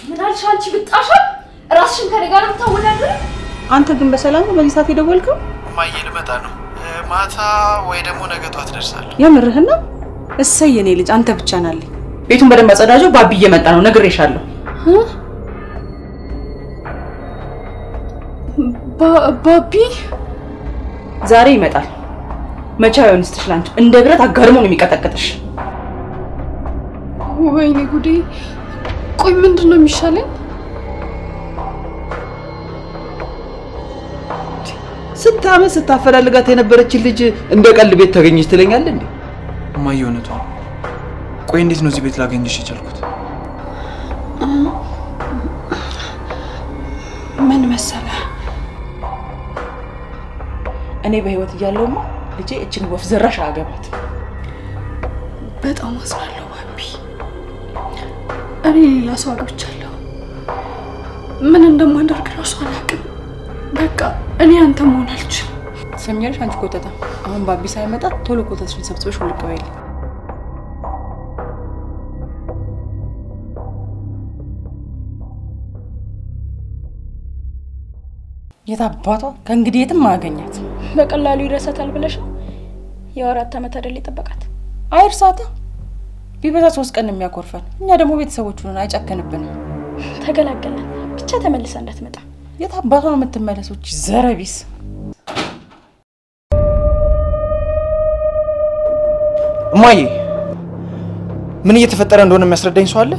ምን አልሽ አንቺ ብጣሻ ራስሽን ከኔ ጋር ተወዳደረ አንተ ግን በሰላም በዚህ ሰዓት ይደወልከው ማዬ ልመጣ ነው ማታ ወይ ደግሞ ነገ ጧት ደርሳለሁ የምርህና እሰይ የኔ ልጅ አንተ ብቻ ናለኝ ቤቱን በደንብ አጸዳጀው ባቢ እየመጣ ነው ነግሬሻለሁ ባቢ ዛሬ ይመጣል መቻው ይንስተሽ ላንቺ እንደ ብረት አጋርሞ ነው የሚቀጠቅጥሽ ወይኔ ጉዴ ቆይ ምንድነው የሚሻለኝ ስታመ ስታፈላልጋት የነበረች ልጅ እንደ ቀልድ ቤት ተገኝሽ ትለኛለህ እንዴ ማዬ ሆነቷ ቆይ እንዴት ነው እዚህ ቤት ላገኝሽ ይቻልኩት ምን መሰለ እኔ በህይወት እያለሁማ ልጄ እችን ወፍ ዘራሽ አገባት በጣም አስናለሁ ባቢ እኔ ሌላ ሰው አግብቻለሁ ምን እንደማደርግ ራሱ አላውቅም በቃ እኔ አንተ መሆን አልችልም ሰምኛለሽ አንቺ ኮተታ አሁን ባቢ ሳይመጣ ቶሎ ኮተትሽን ሰብስበሽ ወልቀ በይል የታባቷ ከእንግዲህ የትም ማገኛት በቀላሉ ይረሳታል ብለሽ የአራት አመት አይደል ይተበቃት አይርሳታ ቢበዛ 3 ቀን የሚያኮርፈን እኛ ደግሞ ቤተሰቦቹን አይጨከንብን ተገላገለን ብቻ ተመልሳ እንዳትመጣ የታባቷ ነው የምትመለሶች ዘረቢስ ማዬ ምን እየተፈጠረ እንደሆነ የሚያስረዳኝ ሰው አለ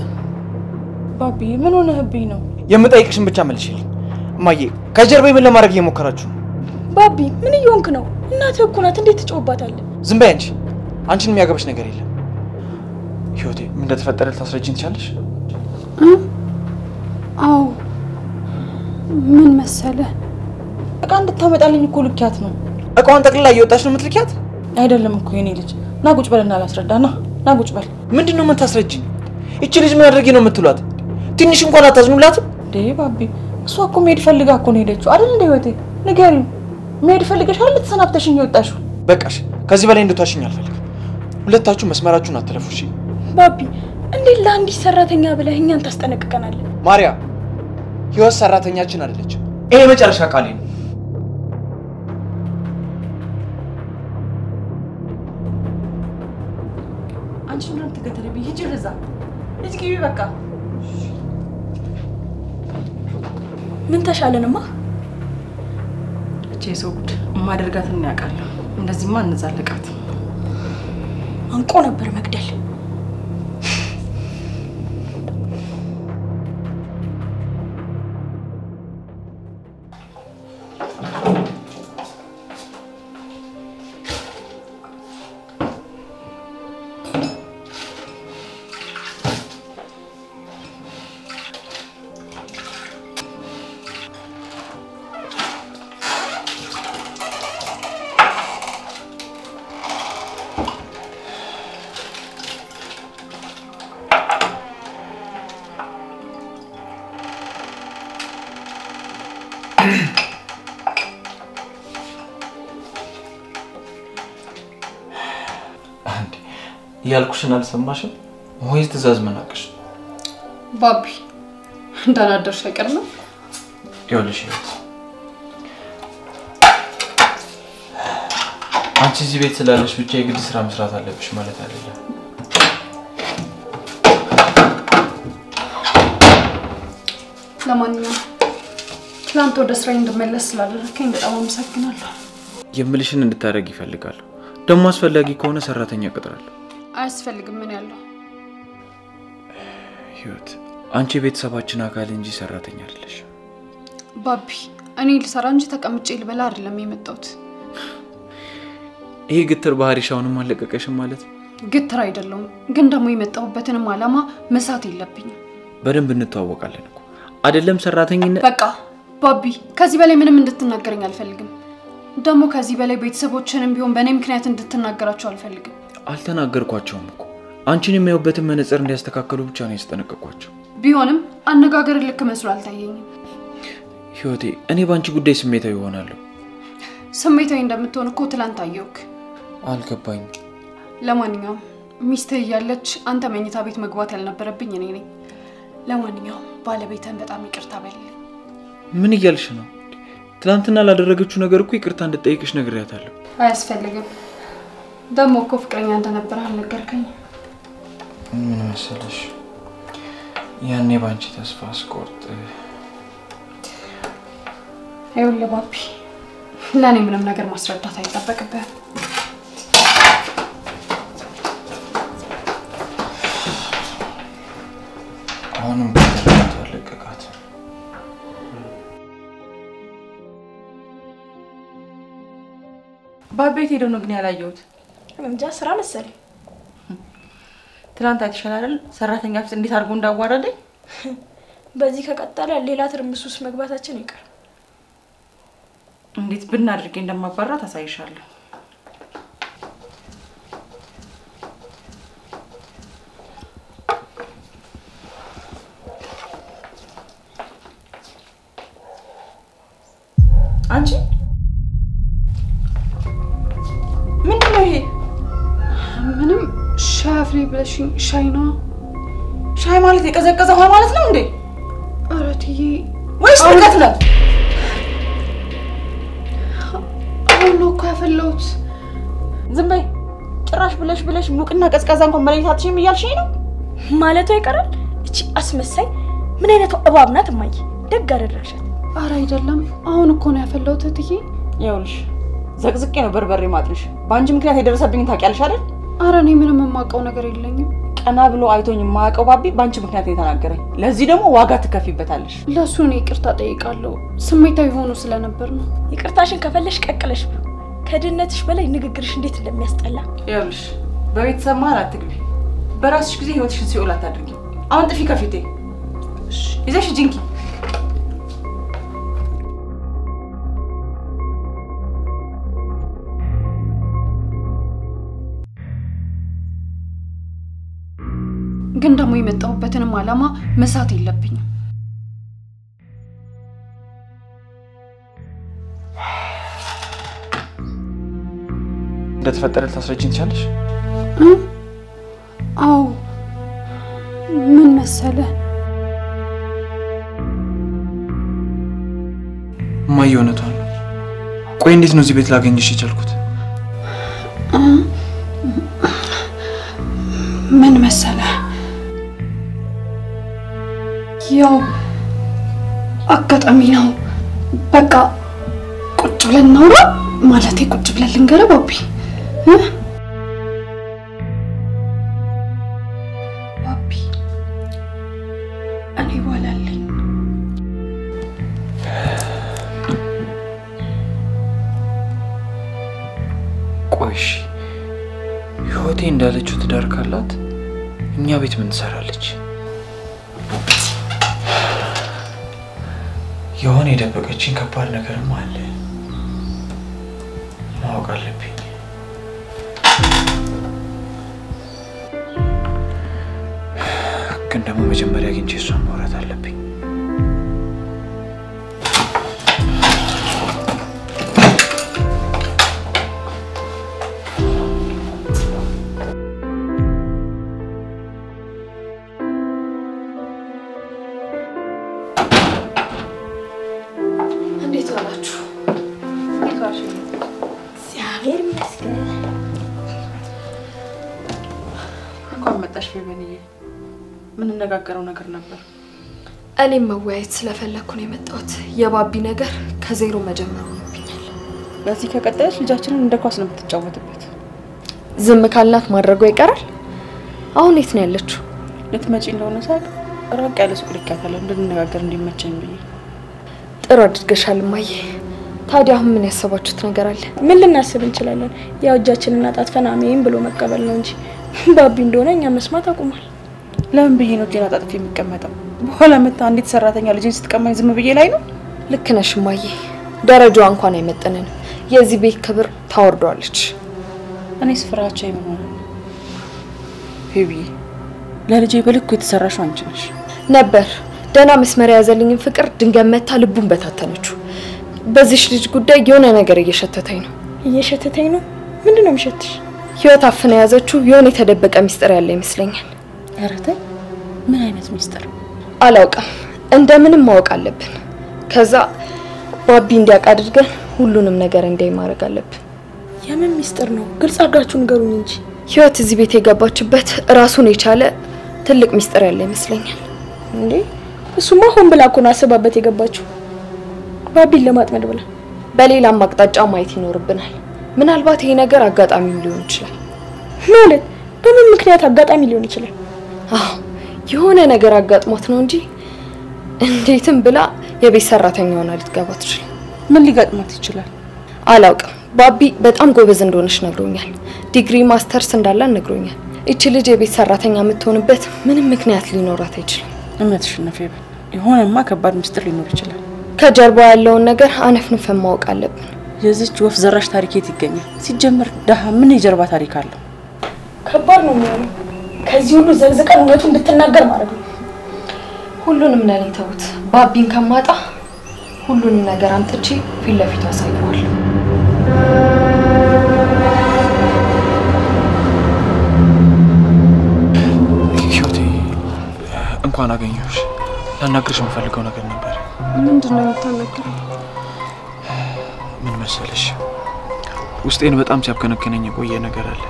ባቢ ምን ሆነህብኝ ነው የምጠይቅሽን ብቻ መልሽልኝ ማዬ ከጀርባዬ ምን ለማድረግ እየሞከራችሁ ባቢ ምን እየሆንክ ነው እናትህ እኮ ናት እንዴት ትጮህባታለህ ዝም በይ አንቺን የሚያገባሽ ነገር የለም ህይወቴ ምን እንደተፈጠረ ልታስረጂኝ ትችያለሽ አው ምን መሰለ እቃ እንድታመጣልኝ እኮ ልኪያት ነው እቃውን ጠቅልላ እየወጣች ነው የምትልኪያት አይደለም እኮ የኔ ልጅ ና ቁጭ በልና ላስረዳና ና ቁጭ በል ምንድነው የምታስረጂኝ እቺ ልጅ ምን አድርጌ ነው የምትሏት ትንሽ እንኳን አታዝኑላትም ዴ ባቢ እሷ እኮ መሄድ ፈልጋ እኮ ነው ሄደችው አይደል እንደ ህይወቴ ንገሪኝ መሄድ ፈልገሻል ልትሰናብተሽኝ ይወጣሽው በቃሽ ከዚህ በላይ እንድትዋሽኝ አልፈልግም ሁለታችሁ መስመራችሁን አትለፉ እሺ ባቢ እንዴት ለአንዲት ሰራተኛ ብለህ እኛን ታስጠነቅቀናለህ ማርያ ህይወት ሰራተኛችን አይደለች ይሄ መጨረሻ ቃሌ ነው አንቺ ምን ተከተለብኝ ሂጂ ለዛ ልጅ ግቢ በቃ ምን ተሻለንማ እቺ ሰው ጉድ ማደርጋትን ያውቃለሁ እንደዚህማ እንዛለቃት አንቆ ነበር መግደል ያልኩሽን አልሰማሽም ወይስ ትእዛዝ መናቅሽ ባቢ እንዳናደርሽ አይቀርም ይኸውልሽ አንቺ እዚህ ቤት ስላለሽ ብቻ የግድ ስራ መስራት አለብሽ ማለት አይደለም ለማንኛውም ትላንት ወደ ስራዬ እንድመለስ ስላደረከኝ በጣም አመሰግናለሁ የምልሽን እንድታረግ ይፈልጋል ደሞ አስፈላጊ ከሆነ ሰራተኛ ቀጥራለሁ አያስፈልግም ምን ያለው ህይወት አንቺ ቤተሰባችን አካል እንጂ ሰራተኛ አይደለሽ ባቢ እኔ ልሰራ እንጂ ተቀምጬ ልበላ አይደለም የመጣሁት ይሄ ግትር ባህሪሻውንም አለቀቀሽም ማለት ግትር አይደለም ግን ደግሞ የመጣሁበትንም አላማ መሳት የለብኝም በደንብ እንተዋወቃለን እኮ አይደለም ሰራተኝነት በቃ ባቢ ከዚህ በላይ ምንም እንድትናገረኝ አልፈልግም ደግሞ ከዚህ በላይ ቤተሰቦችንም ቢሆን በእኔ ምክንያት እንድትናገራቸው አልፈልግም አልተናገርኳቸውም እኮ አንቺን የሚያዩበትን መነጽር እንዲያስተካክሉ ብቻ ነው ያስጠነቀቅኳቸው ቢሆንም አነጋገር ልክ መስሎ አልታየኝም ህይወቴ እኔ ባንቺ ጉዳይ ስሜታዊ ሆናለሁ ስሜታዊ እንደምትሆን እኮ ትላንት አየሁክ አልገባኝም ለማንኛውም ሚስቴ እያለች አንተ መኝታ ቤት መግባት ያልነበረብኝ እኔ ነኝ ለማንኛውም ባለቤቴን በጣም ይቅርታ በልልኝ። ምን እያልሽ ነው? ትናንትና ላደረገችው ነገር እኮ ይቅርታ እንድጠይቅሽ ነግሬያታለሁ። አያስፈልግም። ደሞ እኮ ፍቅረኛ እንደነበር አልነገርከኝ። ምን መሰለሽ ያኔ ባንቺ ተስፋ አስቆርጥ ይኸውልህ ባቢ ለኔ ምንም ነገር ማስረዳት አይጠበቅብህም። አሁንም ከተረዳት ለቀቃት። ባቤት ሄዶ ነው ግን ያላየሁት። እንጃ ስራ መሰለኝ። ትናንት አይተሻል አይደል? ሰራተኛ ፊት እንዴት አድርጎ እንዳዋረደኝ። በዚህ ከቀጠለ ሌላ ትርምስ ውስጥ መግባታችን ይቀር። እንዴት ብናድርጌ እንደማባራ ታሳይሻለሁ። አንቺ ምንድነው ይሄ? ምንም ሻይ አፍሪ ብለሽኝ ሻይ ነው። ሻይ ማለት የቀዘቀዘ ውሃ ማለት ነው እንዴ? ኧረ እትዬ ወይስ ንቀት ነው? አሁን ነው እኮ ያፈላሁት። ዝም በይ። ጭራሽ ብለሽ ሙቅና ቀዝቃዛ እንኳን መለየት አትችይም እያልሽኝ ነው? ማለቷ ይቀራል። እቺ አስመሳይ ምን አይነቷ እባብ ናት እማዬ? ደግ አደረግሻት። ኧረ አይደለም አሁን እኮ ነው ያፈላሁት እትዬ። ይኸውልሽ ዘቅዝቄ ነው በርበሬ ማጥንሽ። በአንቺ ምክንያት የደረሰብኝን ታውቂያለሽ አይደል? ኧረ እኔ ምንም የማውቀው ነገር የለኝም። ቀና ብሎ አይቶኝ የማያውቀው ባቢ በአንቺ ምክንያት የተናገረኝ። ለዚህ ደግሞ ዋጋ ትከፊበታለሽ። ለሱ እኔ ይቅርታ ጠይቃለሁ። ስሜታዊ ሆኖ ስለነበር ነው። ይቅርታሽን ከፈለሽ ቀቅለሽ ብሎ ከድነትሽ በላይ ንግግርሽ እንዴት እንደሚያስጠላ። ይኸውልሽ በቤተሰብ መሀል አትግቢ። በራስሽ ጊዜ ህይወትሽን ሲኦል አታድርጊ። አሁን ጥፊ ከፊቴ። እሺ ይዘሽ ጅንኪ። ግን ደግሞ የመጣሁበትንም ዓላማ መሳት የለብኝም። እንደተፈጠረ ልታስረጂኝ ትችያለሽ? አዎ ምን መሰለህ እማዬ እውነቷን ነው። ቆይ እንዴት ነው እዚህ ቤት ላገኝሽ የቻልኩት? ምን መሰለህ ያው አጋጣሚ ነው። በቃ ቁጭ ብለን ነው ማለቴ ቁጭ ብለን ልንገርህ ባቢ ባቢ እኔ ባላለኝ ቆይሽ ህይወቴ እንዳለችው ትዳር ካላት እኛ ቤት ምን ትሰራለች? የሆነ የደበቀችኝ ከባድ ነገርም አለ። ማወቅ አለብኝ። ግን ደግሞ መጀመሪያ አግኝቼ እሷን ማውራት አለብኝ። እንዴት ዋላችሁ? እንዴት ዋልሽ? እግዚአብሔር ይመስገን። እንኳን መጣሽ ፌበንዬ። ምን እንነጋገረው ነገር ነበር? እኔም መወያየት ስለፈለኩ ነው የመጣሁት። የባቢ ነገር ከዜሮ መጀመሩ ነውብኛል። በዚህ ከቀጠለች ልጃችንን እንደ ኳስ ነው የምትጫወትበት። ዝም ካልናት ማድረጉ ይቀራል። አሁን የት ነው ያለችው? ልትመጪ እንደሆነ ሳቅ ራቅ ያለ ሱቅ ልካታለሁ እንድንነጋገር እንዲመቸኝ ብዬ። ጥሩ አድርገሻል እማዬ። ታዲያ አሁን ምን ያሰባችሁት ነገር አለ? ምን ልናስብ እንችላለን? ያው እጃችንን አጣጥፈን አሜን ብሎ መቀበል ነው እንጂ ባቢ እንደሆነ እኛ መስማት አቁሟል። ለምን ብዬ ነው ጤና ጣጥፍ የሚቀመጠው? በኋላ መጣ አንዲት ሰራተኛ ልጅን ስትቀማኝ ዝም ብዬ ላይ ነው? ልክ ነሽ እማዬ። ደረጃዋ እንኳን አይመጥነንም። የዚህ ቤት ክብር ታወርዷለች። እኔስ ፍራቻ ይሆናል። ፌቢ ለልጄ በልኩ የተሰራሽው አንቺ ነሽ ነበር። ደና መስመር ያዘልኝን ፍቅር ድንገት መታ ልቡን በታተነችው። በዚህ ልጅ ጉዳይ የሆነ ነገር እየሸተተኝ ነው። እየሸተተኝ ነው? ምንድነው የሚሸትሽ? ህይወት አፍና ያዘችው የሆነ የተደበቀ ሚስጥር ያለ ይመስለኛል። ያረተ ምን አይነት ሚስጥር? አላውቅም። እንደምንም ማወቅ አለብን። ከዛ ባቢ እንዲያውቅ አድርገን ሁሉንም ነገር እንዲያይ ማድረግ አለብን። የምን ሚስጥር ነው? ግልጽ አድርጋችሁ ንገሩኝ እንጂ። ህይወት እዚህ ቤት የገባችበት ራሱን የቻለ ትልቅ ሚስጥር ያለ ይመስለኛል። እንዴ እሱማ ሆን ብላ እኮ ነው አስባበት የገባችው። ባቢን ለማጥመድ ብላ። በሌላም አቅጣጫ ማየት ይኖርብናል። ምናልባት ይሄ ነገር አጋጣሚም ሊሆን ይችላል። ማለት በምን ምክንያት አጋጣሚ ሊሆን ይችላል? አዎ የሆነ ነገር አጋጥሞት ነው እንጂ እንዴትም ብላ የቤት ሰራተኛ ሆና ልትገባ ትችላል። ምን ሊገጥማት ይችላል? አላውቅም። ባቢ በጣም ጎበዝ እንደሆነች ነግሮኛል። ዲግሪ ማስተርስ እንዳላት ነግሮኛል። እቺ ልጅ የቤት ሰራተኛ የምትሆንበት ምንም ምክንያት ሊኖራት አይችልም። እምነትሽን ነው ፌበን። የሆነማ ከባድ ምስጢር ሊኖር ይችላል። ከጀርባ ያለውን ነገር አነፍንፈን ማወቅ አለብን። የዚች ወፍ ዘራሽ ታሪክ የት ይገኛል? ሲጀመር ደሃ ምን የጀርባ ታሪክ አለው? ከባድ ነው የሚሆነው። ከዚህ ሁሉ ዘግዝቀን እውነቱን እንድትናገር ማለት ነው። ሁሉንም ለኔ ተውት። ባቢን ከማጣ ሁሉንም ነገር አምጥቼ ፊት ለፊቱ አሳየዋለሁ። ህይወቴ እንኳን አገኘሁሽ። ላናግርሽ የምፈልገው ነገር ነበር። ምንድነው የምታናግረው? ምን መሰለሽ ውስጤን በጣም ሲያብከነከነኝ የቆየ ነገር አለ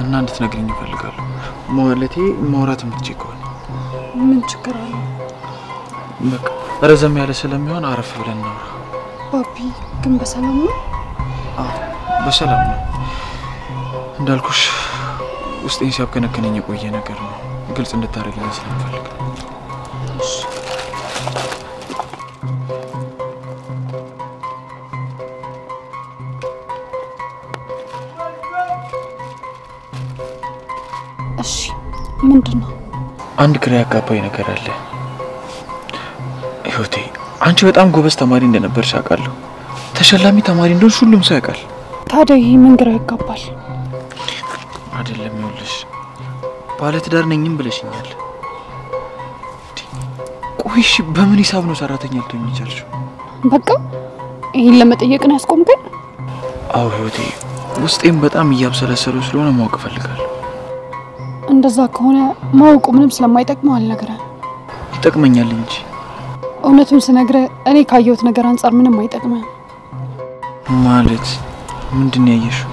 እና እንድትነግሪኝ እፈልጋለሁ። ማለቴ ማውራት የምትችይ ከሆነ። ምን ችግር አለ? በቃ ረዘም ያለ ስለሚሆን አረፍ ብለን ነው። ባቢ ግን በሰላም ነው? አዎ በሰላም ነው። እንዳልኩሽ ውስጤን ሲያብከነከነኝ የቆየ ነገር ነው። ግልጽ እንድታደርግልኝ ስለምፈልግ ነው። እሺ ምንድነው? አንድ ግራ ያጋባኝ ነገር አለ ህይወቴ። አንቺ በጣም ጎበዝ ተማሪ እንደነበርሽ አውቃለሁ። ተሸላሚ ተማሪ እንደሆንሽ ሁሉም ሰው ያውቃል። ታዲያ ይሄ ምን ግራ ያጋባል? አይደለም ይኸውልሽ ባለ ትዳር ነኝም ብለሽኛል። ቆይሽ በምን ሂሳብ ነው ሰራተኛ ልትሆኚ የቻልሽው? በቃ ይሄን ለመጠየቅ ነው ያስቆምከኝ? አዎ ህይወቴ ውስጤም በጣም እያብሰለሰለው ስለሆነ ማወቅ እፈልጋለሁ። እንደዛ ከሆነ ማወቁ ምንም ስለማይጠቅመው አልነግረህም። ይጠቅመኛል እንጂ። እውነቱን ስነግርህ እኔ ካየሁት ነገር አንፃር ምንም አይጠቅምህም። ማለት ምንድን ነው ያየሽው?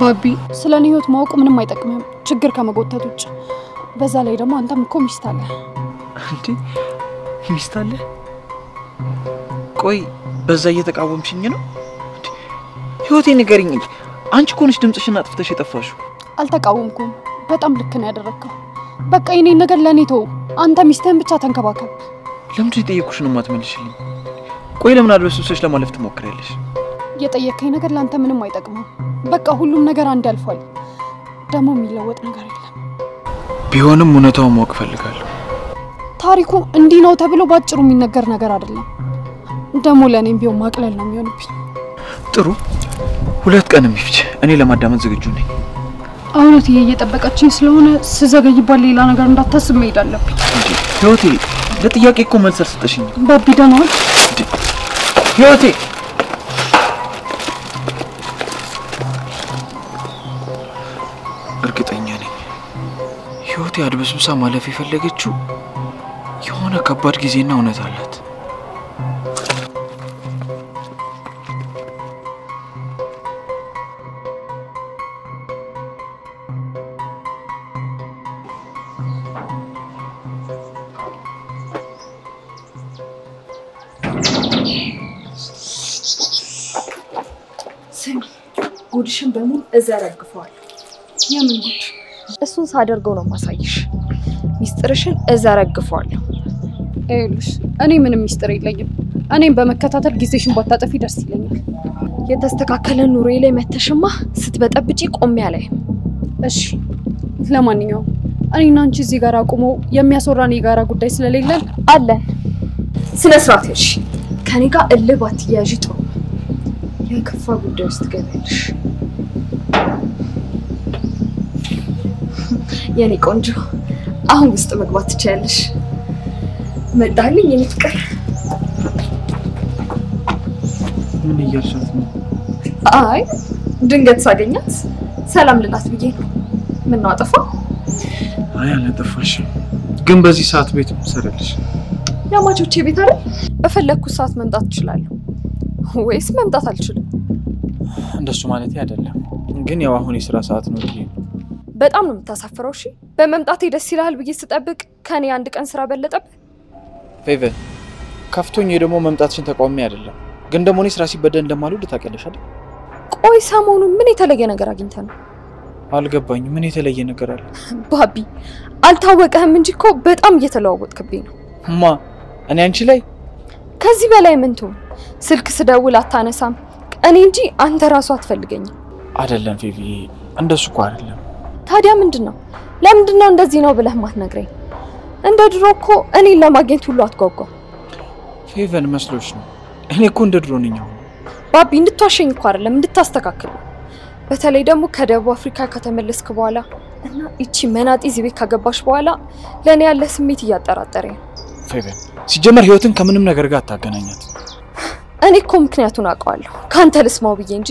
ባቢ ስለኔ ህይወት ማወቁ ምንም አይጠቅምህም ችግር ከመጎተት ውጭ። በዛ ላይ ደግሞ አንተም እኮ ሚስት አለ። እንዴ ሚስት አለ? ቆይ በዛ እየተቃወምሽኝ ነው? ህይወቴ ንገሪኝ እንጂ አንቺ እኮ ነሽ ድምጽሽን አጥፍተሽ የጠፋሽው። አልተቃወምኩም። በጣም ልክ ነው ያደረከው። በቃ የኔ ነገር ለኔ ተው። አንተ ሚስትህን ብቻ ተንከባከብ። ለምን የጠየኩሽ ነው የማትመልሽልኝ? ቆይ ለምን አልበስብሰሽ ለማለፍ ትሞክሪያለሽ? የጠየከኝ ነገር ላንተ ምንም አይጠቅምም። በቃ ሁሉም ነገር አንድ ያልፋል። ደግሞ የሚለወጥ ነገር የለም። ቢሆንም እውነታውን ማወቅ ፈልጋለሁ። ታሪኩ እንዲህ ነው ተብሎ ባጭሩ የሚነገር ነገር አይደለም። ደግሞ ለኔም ቢሆን ማቅለል ነው የሚሆንብኝ። ጥሩ 2 ቀን የሚፍጅ እኔ ለማዳመጥ ዝግጁ ነኝ። አሁንት እየጠበቀችኝ ስለሆነ ስዘገይባል ሌላ ነገር እንዳታስብ መሄድ አለብኝ። ህይወቴ ለጥያቄ እኮ መልስ አልሰጠሽኝም። ባቢ ደህና ነህ? ህይወቴ እርግጠኛ ነኝ ህይወቴ አድበስብሳ ማለፍ የፈለገችው የሆነ ከባድ ጊዜና እውነት አላት። ጉድሽን በሙሉ እዘረግፈዋል። የምን ጉድ? እሱን ሳደርገው ነው ማሳይሽ። ሚስጥርሽን እዘረግፈዋለሁ። አይሉሽ እኔ ምንም ሚስጥር የለኝም። እኔም በመከታተል ጊዜሽን ባታጠፊ ደስ ይለኛል። የተስተካከለ ኑሮዬ ላይ መተሽማ ስትበጠብጪ ቆሜ አላይም። እሺ ለማንኛውም እኔና አንቺ እዚህ ጋር አቁሞ የሚያስወራን የጋራ ጉዳይ ስለሌለን አለን። ስነ ስርዓት እሺ። ከኔ ጋር እልባት ያዢ ጥሩ የከፋ ጉዳይ ውስጥ ገበልሽ። የኔ ቆንጆ አሁን ውስጥ መግባት ትችያለሽ። መጣልኝ የኔ ፍቅር። ምን እያልሻት ነው? አይ ድንገት ሳገኛት ሰላም ልላት ብዬ ነው። ምን ነው አጠፋ? አይ አላጠፋሽም። ግን በዚህ ሰዓት ቤት ምሰራልሽ? ያማቾቼ ቤት አይደል? በፈለኩት ሰዓት መምጣት እችላለሁ ወይስ መምጣት አልችልም? እንደሱ ማለት አይደለም፣ ግን ያው አሁን የሥራ ሰዓት ነው። በጣም ነው የምታሳፍረው። እሺ በመምጣቴ ደስ ይላል ብዬ ስጠብቅ ከኔ አንድ ቀን ስራ በለጠብህ። ፌቨን ከፍቶኝ ደግሞ መምጣትሽን ተቃውሜ አይደለም፣ ግን ደግሞ እኔ ስራ ሲበደል እንደማልወድ ታውቂያለሽ አይደል? ቆይ ሰሞኑን ምን የተለየ ነገር አግኝተህ ነው? አልገባኝም። ምን የተለየ ነገር አለ? ባቢ አልታወቀህም እንጂ እኮ በጣም እየተለዋወጥክብኝ ነው። ማ እኔ አንቺ ላይ ከዚህ በላይ ምን ትሆን? ስልክ ስደውል አታነሳም። እኔ እንጂ አንተ ራሱ አትፈልገኝም። አይደለም ፌቪ፣ እንደሱ እኮ አይደለም። ታዲያ ምንድነው? ለምንድነው እንደዚህ ነው ብለህ ማትነግረኝ? እንደ ድሮ እኮ እኔን ለማግኘት ሁሉ አትጓጓም። ፌቨን መስሎሽ ነው? እኔ እኮ እንደ ድሮ ነኝ። አሁን ባቢ እንድትዋሸኝ እኮ አይደለም እንድታስተካክል። በተለይ ደግሞ ከደቡብ አፍሪካ ከተመለስክ በኋላ እና እቺ መናጢ እዚህ ቤት ካገባሽ በኋላ ለኔ ያለ ስሜት እያጠራጠረኝ ነው። ፌቨን ሲጀመር ህይወትን ከምንም ነገር ጋር አታገናኛት። እኔ እኮ ምክንያቱን አውቀዋለሁ ካንተ ልስማው ብዬ እንጂ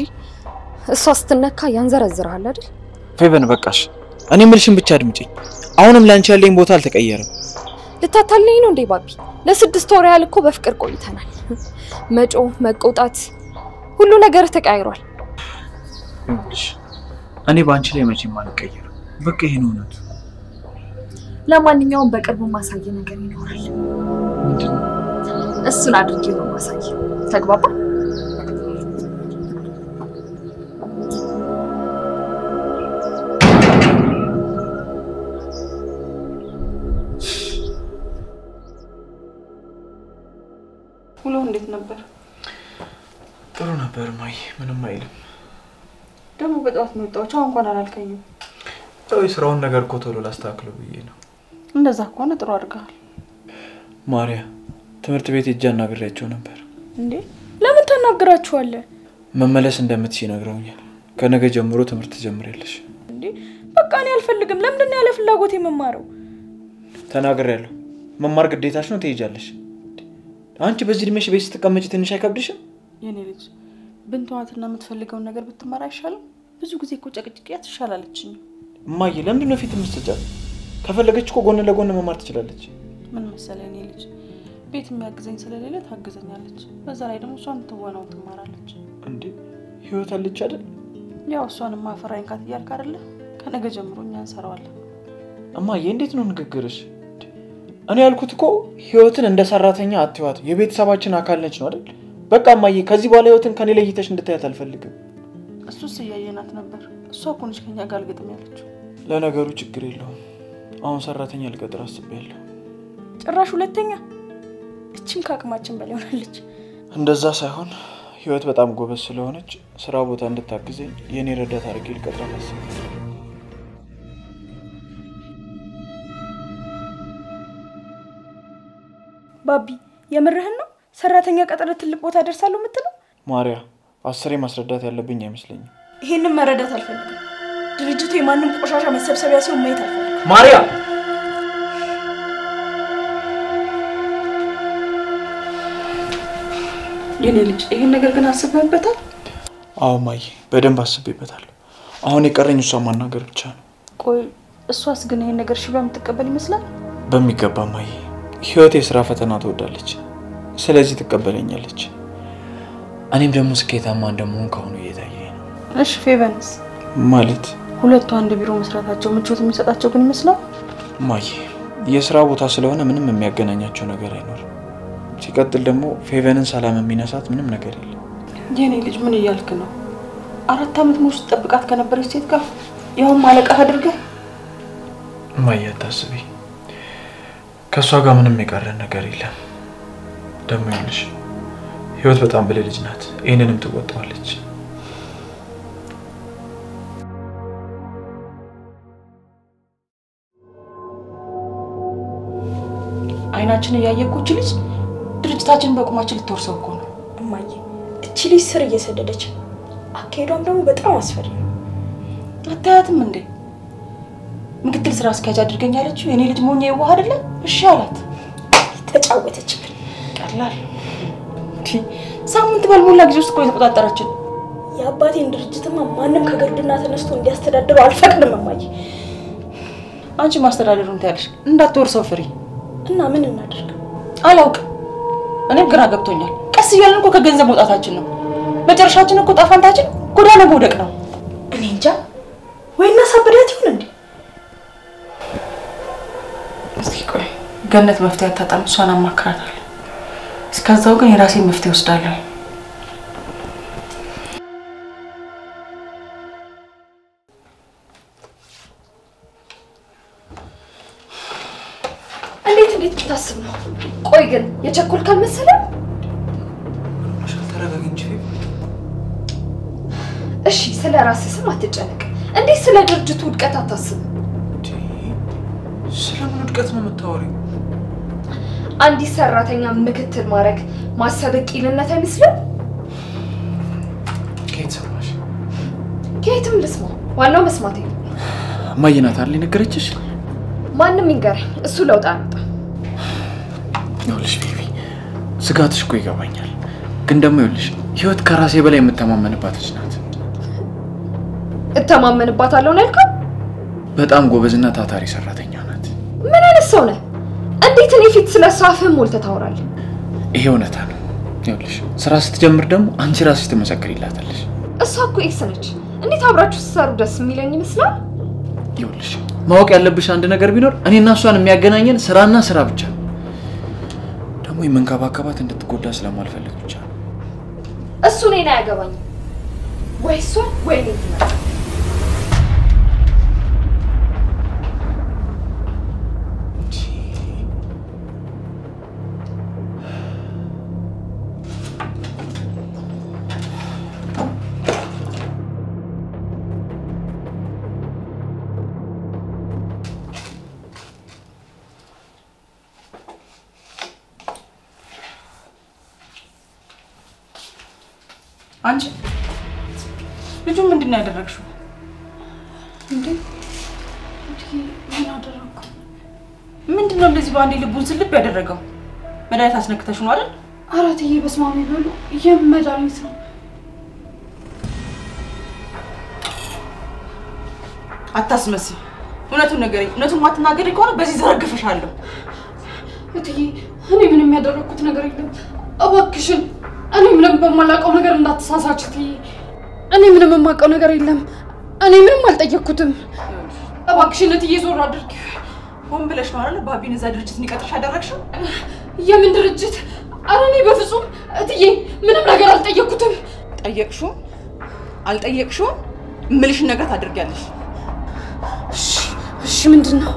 እሷ ስትነካ ያንዘረዝራል አይደል? ፌቨን በቃሽ። እኔ ምልሽን ብቻ አድምጪኝ። አሁንም ላንቺ ያለኝ ቦታ አልተቀየረም። ልታታልኝ ነው እንዴ ባቢ? ለ6 ወር ያህል እኮ በፍቅር ቆይተናል። መጮ መቆጣት ሁሉ ነገር ተቀያይሯል። እኔ ባንቺ ላይ መቼም አልቀየርም። በቃ ይሄ ነው እውነቱ። ለማንኛውም በቅርቡ ማሳየ ነገር ይኖራል። ምንድነው? እሱን አድርጌ ነው ማሳየ። ተግባባ? ውሎ እንዴት ነበር? ጥሩ ነበር ማይ፣ ምንም አይልም። ደግሞ በጠዋት ነው የወጣሁት። አሁን እንኳን አላልከኝም። ስራውን ነገር እኮ ቶሎ ላስተካክለው ብዬ ነው። እንደዛ ከሆነ ጥሩ አድርገሃል። ማሪያ ትምህርት ቤት ሄጄ አናግሬያቸው ነበር። እንዴ ለምን ታናግራችኋለህ? መመለስ እንደምትችይ ነግረውኛል። ከነገ ጀምሮ ትምህርት ትጀምሪያለሽ። እንዴ በቃ እኔ አልፈልግም። ለምንድን ነው ያለ ፍላጎት የመማረው? ተናግሬያለሁ። መማር ግዴታሽ ነው፣ ትሄጃለሽ። አንቺ በዚህ እድሜሽ ቤት ስትቀመጪ ትንሽ አይከብድሽም? የኔ ልጅ ብንተዋትና የምትፈልገውን ነገር ብትማር አይሻልም? ብዙ ጊዜ እኮ ጨቅጭቅያት ትሻላለችኝ። እማዬ ለምንድን ነው ፊት የምትሰጫት? ከፈለገች እኮ ጎን ለጎን መማር ትችላለች። ምን መሰለህ የኔ ልጅ ቤት የሚያግዘኝ ስለሌለ ታግዘኛለች። በዛ ላይ ደግሞ እሷን ትወናውን ትማራለች። እንዴ ህይወት አለች አይደል? ያው እሷን ማፈራኝ ካት እያልክ አይደለ? ከነገ ጀምሮ እኛ እንሰራዋለን። እማዬ እንዴት ነው ንግግርሽ? እኔ ያልኩት እኮ ህይወትን እንደ ሰራተኛ አትዋት፣ የቤተሰባችን አካል ነች ነው አይደል? በቃ እማዬ ከዚህ በኋላ ህይወትን ከኔ ለይተሽ እንድታያት አልፈልግም። እሱስ እያየናት ነበር። እሷ እኮ ነች ከኛ ጋር ልገጥም ያለችው። ለነገሩ ችግር የለውም። አሁን ሰራተኛ ልቀጥር አስቤያለሁ። ጭራሽ ሁለተኛ? እቺም ከአቅማችን በላይ ሆናለች። እንደዛ ሳይሆን ህይወት በጣም ጎበዝ ስለሆነች ስራ ቦታ እንድታግዘኝ የኔ ረዳት አድርጌ ልቀጥራት አስቤያለሁ። ባቢ የምርህን ነው? ሰራተኛ ቀጥረ ትልቅ ቦታ ደርሳለሁ የምትለው? ማሪያ 10 ማስረዳት ያለብኝ አይመስለኝም። ይሄንን መረዳት አልፈልግም። ድርጅቱ የማንም ቆሻሻ መሰብሰቢያ ሲሆን ማየት አልፈልግም። ማሪያ የኔ ልጅ ይሄን ነገር ግን አስበህበታል? አዎ ማይ በደንብ አስቤበታለሁ። አሁን የቀረኝ እሷ ማናገር ብቻ ነው። ቆይ እሷስ ግን ይሄን ነገር ሽባ የምትቀበል ይመስላል? በሚገባ ማይ ህይወት የሥራ ፈተና ትወዳለች። ስለዚህ ትቀበለኛለች። እኔም ደግሞ ስኬታማ እንደምሆን ከሆነ እየታየኝ ነው። እሺ ፌቨንስ ማለት ሁለቱ አንድ ቢሮ መስራታቸው ምቾት የሚሰጣቸው ግን ይመስላል? ማይ የሥራ ቦታ ስለሆነ ምንም የሚያገናኛቸው ነገር አይኖርም። ሲቀጥል ደግሞ ፌቨንን ሰላም የሚነሳት ምንም ነገር የለም። የኔ ልጅ ምን እያልክ ነው? 4 አመት ሙሉ ተጠብቃት ከነበረች ሴት ጋር ያው ማለቃህ አድርገህ? ማይ አታስቢ፣ ከሷ ጋር ምንም የቀረን ነገር የለም። ደግሞ ይልሽ ህይወት በጣም ብልህ ልጅ ናት። ይሄንንም ትወጣዋለች። አይናችን እያየኩች ልጅ ድርጅታችን በቁማችን ልትወርሰው እኮ ነው። እማዬ እቺ ልጅ ስር እየሰደደች አካሄዷም ደግሞ በጣም አስፈሪ ነው። አታያትም እንዴ? ምክትል ስራ አስኪያጅ አድርገኛለች። የኔ ልጅ ሞኛ ይዋህ አይደለ? እሺ አላት። ተጫወተችብን። ቀላል ሳምንት ባልሞላ ጊዜ ውስጥ እኮ የተቆጣጠረችን። የአባቴን ድርጅትማ ማንም ከግርድና ተነስቶ እንዲያስተዳድረው አልፈቅድም እማዬ። አንቺ ማስተዳደሩን ታያለሽ፣ እንዳትወርሰው ፍሪ። እና ምን እናድርግ? አላውቅም። እኔም ግራ ገብቶኛል። ቀስ እያልን እኮ ከገንዘብ መውጣታችን ነው። መጨረሻችን እኮ ጣፋንታችን ጎዳና መውደቅ ነው። እኔ እንጃ ወይና ሳበዳት ይሁን እንዴ? እስኪ ቆይ ገነት መፍትሄ አታጣም፣ እሷን አማክራታለሁ። እስከዛው ግን የራሴን መፍትሄ ወስዳለሁ። እንዴት ብታስብ ነው? ቆይ ግን የቸኮልክ አልመሰለም? ተረጋጊ እንጂ። እሺ ስለ ራስህ ስም አትጨነቅ። እንዴት ስለ ድርጅቱ ውድቀት አታስብ? ስለምን ውድቀት ነው የምታወሪው? አንዲት ሰራተኛ ምክትል ማድረግ ማሰብ ቂልነት አይመስልም? ከየት ሰማሽ? ከየትም ልስማ፣ ዋናው መስማቴ ነው። እማዬ ናት አይደል የነገረችሽ? ማንም ይንገረኝ፣ እሱ ለውጥ አያመጣም። ይኸውልሽ ቤቢ፣ ስጋትሽ እኮ ይገባኛል። ግን ደግሞ ይኸውልሽ ህይወት ከራሴ በላይ የምተማመንባት ልጅ ናት። እተማመንባታለሁ ነው ያልከው? በጣም ጎበዝና ታታሪ ሰራተኛ ናት። ምን አይነት ሰው ነህ? እንዴት እኔ ፊት ስለሷ አፍህን ሞልተህ ታወራለህ? ይሄ እውነታ ነው። ይኸውልሽ ስራ ስትጀምር ደግሞ አንቺ ራስሽ ትመሰክሪላታለሽ። እሷ እኮ ኤክስ ነች። እንዴት አብራችሁ ስትሰሩ ደስ የሚለኝ ይመስላል? ይኸውልሽ ማወቅ ያለብሽ አንድ ነገር ቢኖር እኔና እሷን የሚያገናኘን ስራና ስራ ብቻ ነው። ደግሞ የመንከባከባት እንድትጎዳ ስለማልፈልግ ብቻ ነው። እሱ እኔን አያገባኝም። ወይ እሷ ወይ እኔ ትመጣ። አንቺ ልጁ ምንድነው ያደረግሽው? እንዴ ምን አደረኩ? ምንድነው እንደዚህ በአንዴ ልቡን ስልብ ያደረገው? መድኃኒት አስነክተሽ ነው አይደል? አራትዬ በስማሚ ብሉ የመድኃኒት ነው። አታስመስይ። እውነቱን ንገሪኝ። እውነቱን ማትናገሪ ከሆነ በዚህ ዘረግፈሻለሁ። እትዬ እኔ ምንም ያደረኩት ነገር የለም። እባክሽን እኔ ምንም በማላውቀው ነገር እንዳትሳሳች እትዬ። እኔ ምንም የማውቀው ነገር የለም። እኔ ምንም አልጠየቅኩትም። እባክሽን እትዬ ዞር አድርጊ። ሆን ብለሽ ነው አይደል ባቢን እዛ ድርጅት እንዲቀጥርሽ ያደረግሽው? የምን ድርጅት? ኧረ እኔ በፍጹም እትዬ ምንም ነገር አልጠየቅኩትም። ጠየቅሽው አልጠየቅሽው እምልሽን ነገር ታደርጊያለሽ። እሺ ምንድነው?